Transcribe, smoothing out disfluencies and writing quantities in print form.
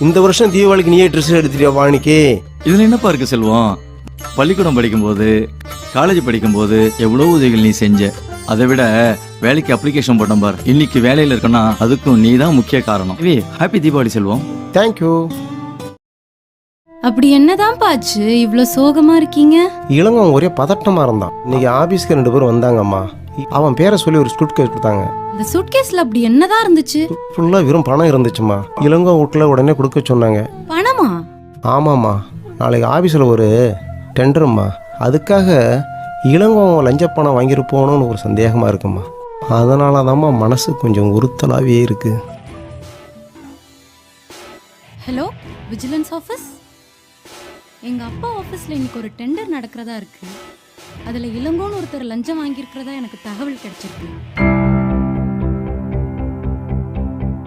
இந்த வருஷம் தீபாவளிக்கு நீயே ட்ரெஸ் எடுத்துட்டியா வாணிக்கு? இதுல என்னப்பா இருக்கு செல்வம்? பள்ளிக்கூடம் படிக்கும்போது, காலேஜ் படிக்கும்போது எவ்வளவு உதவிகள் நீ செஞ்ச. அதை விட வேலைக்கு அப்ளிகேஷன் போட்டோம் பார், இன்னைக்கு வேலையில இருக்கனா அதுக்கும் நீ தான் முக்கிய காரணம். ஹாப்பி தீபாவளி செல்வம். தேங்க்யூ. அப்படி என்னதான் பாச்சு இவ்ளோ சோகமா இருக்கீங்க? இளங்கவன் ஒரே பதட்டமா இருந்தான். இன்னைக்கு ஆபீஸ்க்கு 2 பேர் வந்தாங்கம்மா. அவன் பேரை சொல்லி ஒரு ஸ்டூட் கேஸ் கொடுத்தாங்க. இந்த சூட்கேஸ்ல அப்படி என்னதான் இருந்துச்சு? ஃபுல்லா வெறும் பணம் இருந்துச்சுமா. இளங்கவன் வீட்டுல உடனே கொடுக்க சொன்னாங்க. பணமா? ஆமாம்மா, நாளைக்கு ஆபீஸில் ஒரு டெண்டரும்மா. அதுக்காக இளங்கவன் லஞ்ச பணம் வாங்கியிருப்போன்னு ஒரு சந்தேகமாக இருக்குமா. அதனால தான்மா மனசு கொஞ்சம் உறுத்தலாகவே இருக்கு. Hello, vigilance office? எங்க அப்பா ஆஃபீஸ்ல இன்னைக்கு ஒரு டெண்டர் நடக்கிறதா இருக்கு. அதுல இளங்கோன்னு ஒருத்தர் லஞ்சம் வாங்கியிருக்கிறதா எனக்கு தகவல் கிடைச்சிருக்கு.